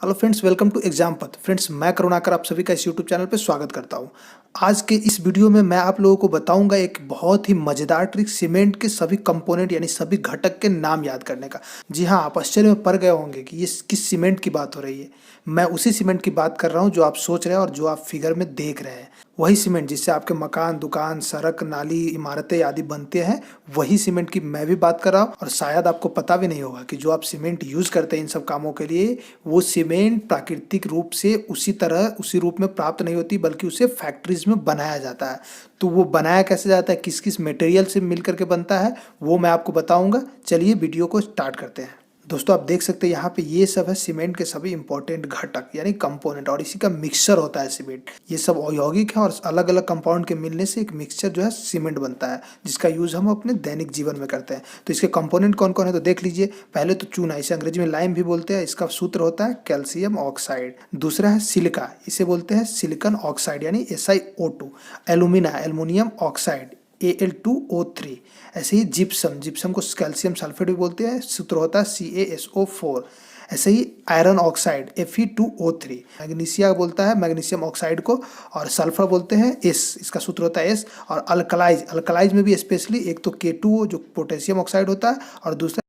Hello friends, welcome to exam पथ। Friends, मैं करुणाकर आप सभी का इस यूट्यूब चैनल पे स्वागत करता हूं। आज के इस वीडियो में मैं आप लोगों को बताऊंगा एक बहुत ही मजेदार ट्रिक, सीमेंट के सभी कंपोनेंट यानी सभी घटक के नाम याद करने का। जी हाँ, आप आश्चर्य में पड़ गए होंगे कि ये किस सीमेंट की बात हो रही है। मैं उसी सीमेंट की बात कर रहा हूँ जो आप सोच रहे हैं और जो आप फिगर में देख रहे हैं। वही सीमेंट जिससे आपके मकान, दुकान, सड़क, नाली, इमारतें आदि बनते हैं, वही सीमेंट की मैं भी बात कर रहा हूँ। और शायद आपको पता भी नहीं होगा कि जो आप सीमेंट यूज करते हैं इन सब कामों के लिए, वो सीमेंट प्राकृतिक रूप से उसी रूप में प्राप्त नहीं होती, बल्कि उसे फैक्ट्रीज में बनाया जाता है। तो वो बनाया कैसे जाता है, किस किस मटेरियल से मिल करके बनता है, वो मैं आपको बताऊंगा। चलिए वीडियो को स्टार्ट करते हैं। दोस्तों, आप देख सकते हैं यहाँ पे ये सब है सीमेंट के सभी इंपॉर्टेंट घटक यानी कंपोनेंट, और इसी का मिक्सचर होता है सीमेंट। ये सब यौगिक है और अलग अलग कंपाउंड के मिलने से एक मिक्सचर जो है सीमेंट बनता है, जिसका यूज हम अपने दैनिक जीवन में करते हैं। तो इसके कंपोनेंट कौन कौन है तो देख लीजिए। पहले तो चूना, इसे अंग्रेजी में लाइम भी बोलते हैं। इसका सूत्र होता है कैल्शियम ऑक्साइड। दूसरा है सिलिका, इसे बोलते हैं सिलिकॉन ऑक्साइड यानी SiO2। Alumina, aluminium oxide Al2O3। ऐसे ही जिप्सम, जिप्सम को कैल्शियम सल्फेट भी बोलते हैं, सूत्र होता है CaSO4। ऐसे ही आयरन ऑक्साइड Fe2O3। मैग्नीशिया बोलता है मैग्नीशियम ऑक्साइड को, और सल्फर बोलते हैं S, इसका सूत्र होता है S। और अल्कलाइज, अल्कलाइज में भी स्पेशली एक तो K2O जो पोटेशियम ऑक्साइड होता है, और दूसरा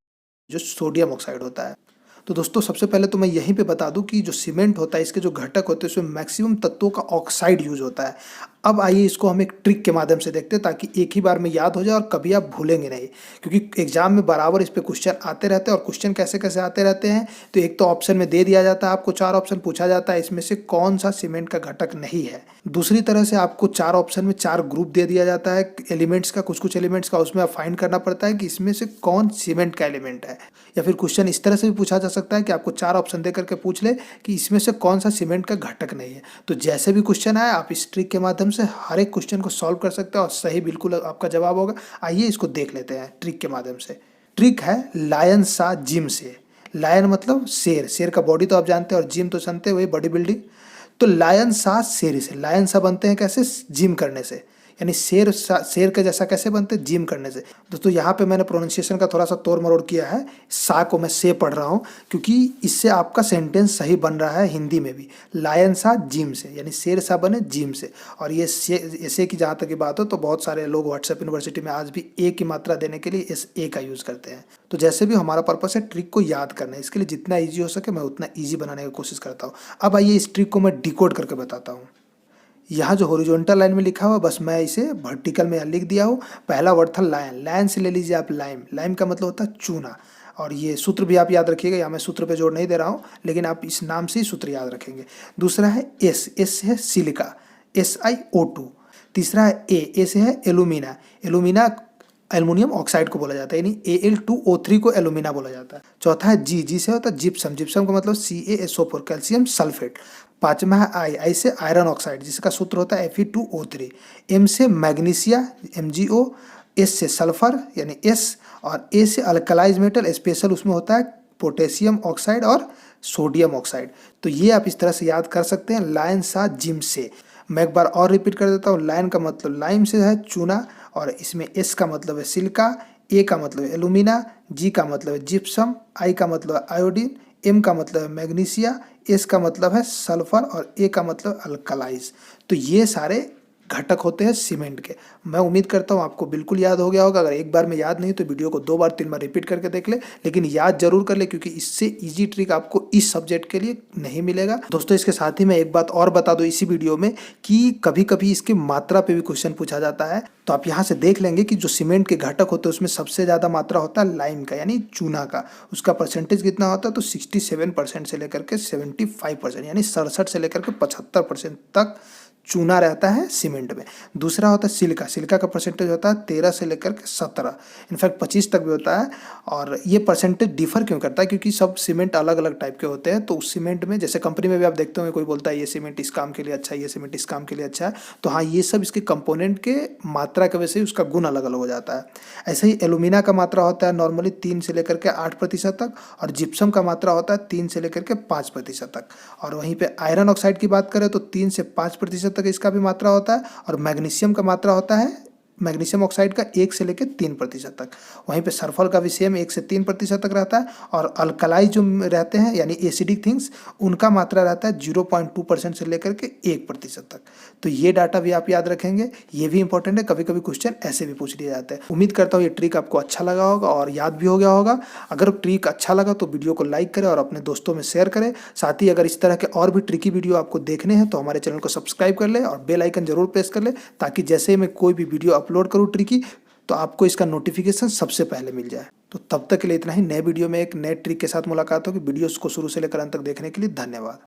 जो सोडियम ऑक्साइड होता है। तो दोस्तों, सबसे पहले तो मैं यहीं पे बता दूं कि जो सीमेंट होता है, इसके जो घटक होते हैं उसमें मैक्सिमम तत्वों का ऑक्साइड यूज होता है। अब आइए इसको हम एक ट्रिक के माध्यम से देखते हैं, ताकि एक ही बार में याद हो जाए और कभी आप भूलेंगे नहीं। क्योंकि एग्जाम में बराबर इस पे क्वेश्चन आते रहते हैं, और क्वेश्चन कैसे कैसे आते रहते हैं, तो एक तो ऑप्शन में दे दिया जाता है आपको 4 ऑप्शन, पूछा जाता है इसमें से कौन सा सीमेंट का घटक नहीं है। दूसरी तरह से आपको 4 ऑप्शन में 4 ग्रुप दे दिया जाता है एलिमेंट्स का, कुछ कुछ एलिमेंट्स का। उसमें आप फाइंड करना पड़ता है कि इसमें से कौन सीमेंट का एलिमेंट है। या फिर क्वेश्चन इस तरह से भी पूछा जा सकता है कि आपको 4 ऑप्शन दे करके पूछ ले कि इसमें से कौन सा सीमेंट का घटक नहीं है। तो जैसे भी क्वेश्चन आए, आप इस ट्रिक के माध्यम से हर एक क्वेश्चन को सॉल्व कर सकते हैं, और सही बिल्कुल आपका जवाब होगा। आइए इसको देख लेते हैं ट्रिक के माध्यम से। ट्रिक है लायन सा जिम से। लायन मतलब शेर, शेर का बॉडी तो आप जानते हैं, और जिम तो जानते हैं, वही बॉडी बिल्डिंग। तो लायन सा शेर से, लायन सा बनते हैं कैसे, जिम करने से। यानी शेर के जैसा कैसे बनते हैं, जिम करने से। दोस्तों, यहाँ पे मैंने प्रोनाउंसिएशन का थोड़ा सा तोड़ मरोड़ किया है, सा को मैं से पढ़ रहा हूँ, क्योंकि इससे आपका सेंटेंस सही बन रहा है हिंदी में भी। लायन सा जिम से, यानी शेर सा बने जिम से। और ये ऐसे की जहाँ तक की बात हो, तो बहुत सारे लोग व्हाट्सएप यूनिवर्सिटी में आज भी ए की मात्रा देने के लिए SA का यूज़ करते हैं। तो जैसे भी हमारा पर्पस है ट्रिक को याद करना है, इसके लिए जितना ईजी हो सके मैं उतना ईजी बनाने की कोशिश करता हूँ। अब आइए इस ट्रिक को मैं डिकोड करके बताता हूँ। यहाँ जो हॉरिजॉन्टल लाइन में लिखा हुआ, बस मैं इसे वर्टिकल में लिख दिया हूँ। पहला वर्ड था लायन, लायन से ले लीजिए आप लाइम, लाइम का मतलब होता है चूना। और ये सूत्र भी आप याद रखिएगा, यहाँ मैं सूत्र पे जोड़ नहीं दे रहा हूँ, लेकिन आप इस नाम से ही सूत्र याद रखेंगे। दूसरा है एस, एस है सिलिका, SiO2। तीसरा है ए से है एलुमिना, एलुमिना एल्युमिनियम ऑक्साइड को बोला जाता है, यानी Al2O3 को एलुमिना बोला जाता है। चौथा है जी से होता है जिप्सम, जिप्सम का मतलब CaSO4 कैल्शियम सल्फेट। पांचवा है आई से आयरन ऑक्साइड, जिसका सूत्र होता है Fe2O3। एम से मैग्नीशिया MgO, एस से सल्फर यानी S, और ए से अल्कलाइज मेटल, स्पेशल उसमें होता है पोटेशियम ऑक्साइड और सोडियम ऑक्साइड। तो ये आप इस तरह से याद कर सकते हैं लायन सा जिम से। मैं एक बार और रिपीट कर देता हूँ। लाइन का मतलब लाइम से है चूना, और इसमें S का मतलब है सिलिका, A का मतलब है एलुमिना, G का मतलब है जिप्सम, I का मतलब है आयोडीन, M का मतलब है मैग्नीशिया, S का मतलब है सल्फर, और A का मतलब अल्कलाइज। तो ये सारे घटक होते हैं सीमेंट के। मैं उम्मीद करता हूँ आपको बिल्कुल याद हो गया होगा। अगर एक बार में याद नहीं तो वीडियो को 2 बार 3 बार रिपीट करके देख ले, लेकिन याद जरूर कर ले, क्योंकि इससे इजी ट्रिक आपको इस सब्जेक्ट के लिए नहीं मिलेगा। दोस्तों, इसके साथ ही मैं एक बात और बता दूं इसी वीडियो में, कि कभी कभी इसकी मात्रा पे भी क्वेश्चन पूछा जाता है। तो आप यहाँ से देख लेंगे कि जो सीमेंट के घटक होते हैं उसमें सबसे ज़्यादा मात्रा होता है लाइम का, यानी चूना का। उसका परसेंटेज कितना होता है तो 67% से लेकर के 75%, यानी 67 से लेकर के 75% तक चूना रहता है सीमेंट में। दूसरा होता है सिलिका, सिलिका का परसेंटेज होता है 13 से लेकर के 17, इनफैक्ट 25 तक भी होता है। और ये परसेंटेज डिफर क्यों करता है, क्योंकि सब सीमेंट अलग अलग टाइप के होते हैं। तो उस सीमेंट में, जैसे कंपनी में भी आप देखते होंगे, कोई बोलता है ये सीमेंट इस काम के लिए अच्छा है, ये सीमेंट इस काम के लिए अच्छा है। तो हाँ, ये सब इसके कंपोनेंट के मात्रा की वजह से उसका गुण अलग अलग हो जाता है। ऐसे ही एलुमिना का मात्रा होता है नॉर्मली 3 से लेकर के 8% तक, और जिप्सम का मात्रा होता है 3 से लेकर के 5% तक। और वहीं पे आयरन ऑक्साइड की बात करें तो 3 से 5% तक इसका भी मात्रा होता है, और मैग्नीशियम का मात्रा होता है मैग्नीशियम ऑक्साइड का 1 से लेकर 3% तक। वहीं पे सल्फर का भी सेम 1 से 3% तक रहता है, और अल्कलाई जो रहते हैं यानी एसिडिक थिंग्स, उनका मात्रा रहता है 0.2% से लेकर के 1% तक। तो ये डाटा भी आप याद रखेंगे, ये भी इंपॉर्टेंट है, कभी कभी क्वेश्चन ऐसे भी पूछ लिए जाते हैं। उम्मीद करता हूँ ये ट्रिक आपको अच्छा लगा होगा और याद भी हो गया होगा। अगर ट्रिक अच्छा लगा तो वीडियो को लाइक करें और अपने दोस्तों में शेयर करें। साथ ही अगर इस तरह के और भी ट्रिकी वीडियो आपको देखने हैं तो हमारे चैनल को सब्सक्राइब कर ले और बेल आइकन जरूर प्रेस कर ले, ताकि जैसे ही मैं कोई भी वीडियो अपलोड करूँ ट्रिकी, तो आपको इसका नोटिफिकेशन सबसे पहले मिल जाए। तो तब तक के लिए इतना ही। नए वीडियो में एक नए ट्रिक के साथ मुलाकात होगी। वीडियोस को शुरू से लेकर अंत तक देखने के लिए धन्यवाद।